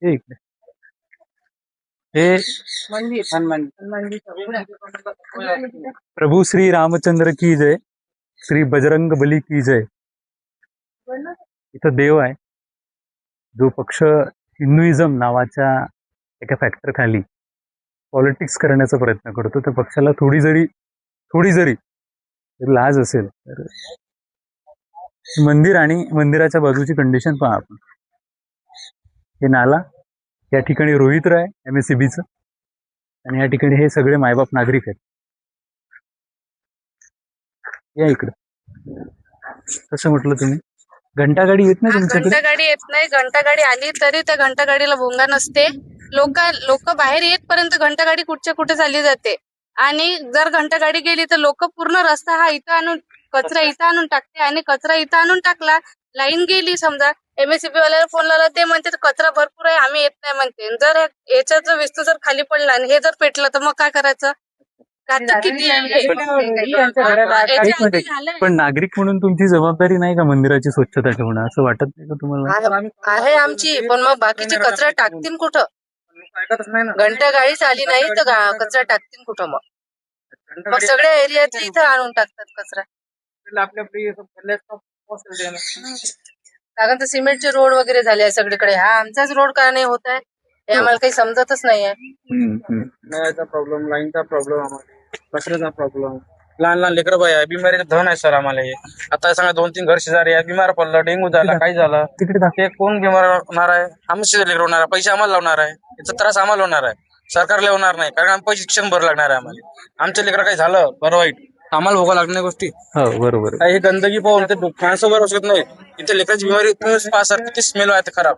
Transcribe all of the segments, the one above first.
हे इकडे हे प्रभू श्री रामचंद्र की जय, श्री बजरंग बली की जय. इथं देव आहे जो पक्ष हिंदुइझम नावाच्या एका फॅक्टर खाली पॉलिटिक्स करण्याचा प्रयत्न करतो. त्या पक्षाला थोडी जरी लाज असेल तर मंदिर आणि मंदिराच्या बाजूची कंडिशन पहा आपण. हे नाला, या ठिकाणी रोहित राय MSCBचं, आणि या ठिकाणी हे सगळे मायबाप नागरिक आहेत. या इकडं कसं म्हटलं तुम्ही, घंटागाडी येत नाही तुमच्याकडे? घंटागाडी येत नाही. घंटागाडी आली तरी त्या घंटागाडीला भोंगा नसते. लोक बाहेर येतपर्यंत घंटागाडी कुठच्या कुठे चालली जाते. आणि जर घंटागाडी गेली तर लोक पूर्ण रस्ता हा कचरा इथं आणून टाकते. आणि कचरा इथं आणून टाकला, लाईन गेली समजा, MSCB वाल्याला फोन लावला, ते म्हणते कचरा भरपूर आहे, आम्ही येत नाही म्हणते. जर याच्याचा विस्तू जर खाली पडला आणि हे जर पेटलं तर मग काय करायचं? पण नागरिक म्हणून तुमची जबाबदारी नाही का मंदिराची स्वच्छता ठेवणं, असं वाटत नाही का तुम्हाला? आहे आमची, पण मग बाकीचे कचरा टाकतील कुठं? घंटा गाडीच आली नाही तर कचरा टाकतील कुठं? मग सगळ्या एरियात इथं आणून टाकतात कचरा. कारण तर सिमेंटचे रोड वगैरे झाले आहे सगळीकडे. हा आमचाच रोड का नाही होत आहे हे आम्हाला काही समजतच नाहीये. नळाचा प्रॉब्लेम, लाईनचा प्रॉब्लेम, कचऱ्याचा प्रॉब्लेम, लहान लहान लेकर बाय बिमारीचं धन आहे सर आम्हाला. हे आता सांगा 2-3 घर शेजारी आहे, बिमार पडलं, डेंग्यू झाला, काही झालं, ते कोण बिमार होणार आहे? आमचे लेकर होणार आहे, पैसे आम्हाला लावणार आहे, याचा त्रास आम्हाला होणार आहे, सरकारला होणार नाही. कारण आम्ही पैसे शिक्षण भर लागणार आहे आम्हाला. आमच्या लेकर काही झालं बरं वाईट आम्हाला भोगा लागणार गोष्टी. हो बरोबर. हे गंदगी पाहून ते माणसं बरोबर शकत नाही. इथे लेकरांची बिमारी किती स्मेल आहे खराब.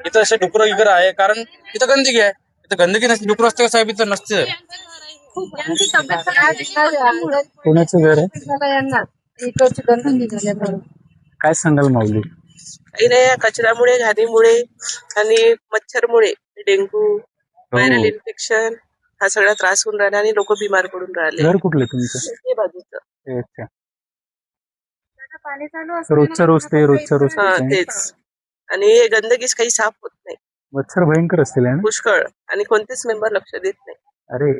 इथं असे डुकरं वगैरे आहे कारण इथं गंदगी आहे. इथं गंदगी नसते, डुकर असते साहेब, इथं नसते. कोणाचं घर आहे? काय सांगाल माऊली? कचऱ्यामुळे, घाणीमुळे आणि मच्छरमुळे डेंग्यू, व्हायरल इन्फेक्शन हा सगळा त्रास होऊन राहिला आणि लोक बिमार पडून राहिले. घर कुठलं तुमचं? हे बाजूचं. अच्छा. रोजच्या रोज तेच. आणि हे गंदगीच काही साफ होत नाही. मच्छर भयंकर असतील ना? पुष्कळ. आणि कोणतेच मेंबर लक्ष देत नाही. अरे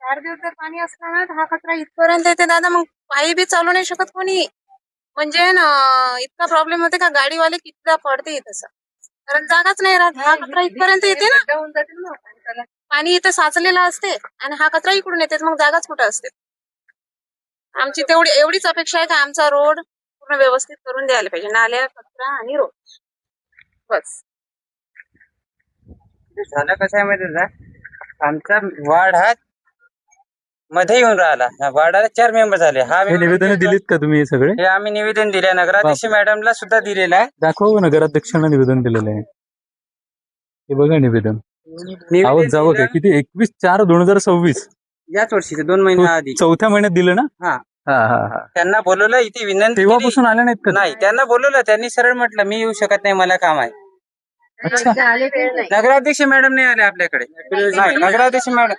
4 दिवस जर पाणी असलं ना हा कचरा इथपर्यंत येते दादा, मग पायी बी चालू नाही शकत कोणी. म्हणजे ना इतका प्रॉब्लेम होते का गाडीवाले कितीदा पडते तसं, कारण जागाच नाही राहत. हा कचरा इथपर्यंत येते ना, पाणी इथं साचलेलं असते आणि हा कचरा इकडून येते, मग जागाच कुठं असते. आमची एवढीच अपेक्षा आहे का आमचा रोड पूर्ण व्यवस्थित करून द्यायला पाहिजे. नाल्या, कचरा आणि रोड, बस. झालं कसं आहे माहिती का, आमचा वार्ड हा मध्ये येऊन राहिला. वार्डाला 4 मेंबर झाले. हे निवेदन दिलीत का तुम्ही? हे सगळे हे आम्ही निवेदन दिले, नगराध्यक्ष मॅडमला सुद्धा दिलेलं आहे. दाखवा, नगराध्यक्षांना निवेदन दिलेलं आहे. हे बघा निवेदन. आवाज जावं काय? किती? 21/4/2026 याच वर्षी 2 महिन्या आधी, 4थ्या महिन्यात दिलं ना? हा हा हा हा. त्यांना बोलवलं, इथे विनंती तेव्हापासून आल्या नाहीत का? नाही, त्यांना बोलवलं, त्यांनी सरळ म्हटलं मी येऊ शकत नाही, मला काम आहे. अच्छा. नगराध्यक्ष मॅडम नाही आले आपल्याकडे. नाही, नगराध्यक्ष मॅडम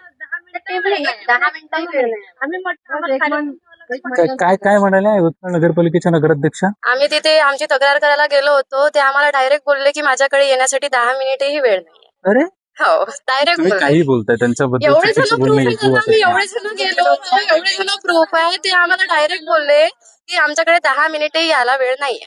काय म्हणाल्या यवतमाळ नगरपालिकेच्या नगराध्यक्षा? आम्ही तिथे आमची तक्रार करायला गेलो होतो, ते आम्हाला डायरेक्ट बोलले की माझ्याकडे येण्यासाठी 10 मिनिटही वेळ नाही. अरे हो, डायरेक्ट तुम्ही काही बोलताय त्यांच्याबद्दल? एवढे जण प्रूफ गेलो होतो, एवढे जण प्रूफ आहे, ते आम्हाला डायरेक्ट बोलले की आमच्याकडे 10 मिनिटही यायला वेळ नाहीये.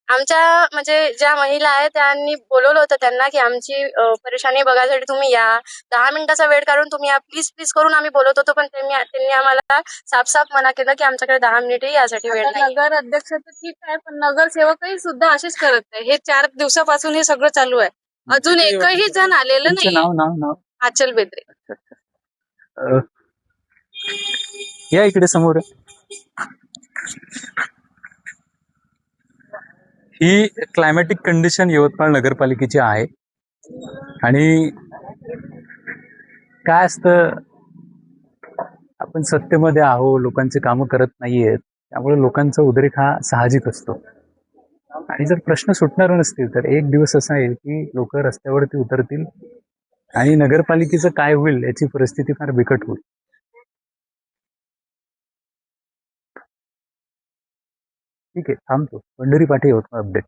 आमच्या म्हणजे ज्या महिला आहेत त्यांनी बोलवलं होतं त्यांना की आमची परेशानी बघायसाठी तुम्ही या, 10 मिनिटाचा वेळ काढून तुम्ही या, प्लीज प्लीज करून आम्ही बोलत होतो. पण त्यांनी आम्हाला साफ मना केलं की आमच्याकडे 10 मिनिटही यासाठी वेळ नाही. नगर अध्यक्ष तर ठीक आहे, पण नगरसेवकही सुद्धा असेच करत आहे. हे 4 दिवसापासून हे सगळं चालू आहे. अजून एकही जण आलेलं नाही. नाव आचल बेद्रे. या इकडे समोर. ही क्लायमॅटिक कंडिशन यवतमाळ नगरपालिकेची आहे. आणि काय असतं, आपण सत्तेमध्ये आहो, लोकांचे कामं करत नाहीयेत, त्यामुळे लोकांचा उद्रेक हा साहजिक असतो. आणि जर प्रश्न सुटणार नसतील तर एक दिवस असा येईल की लोक रस्त्यावरती उतरतील आणि नगरपालिकेचं काय होईल याची परिस्थिती फार बिकट होईल. ठीक आहे, थांबतो. पंढरी पाटे, यवतमाळ अपडेट.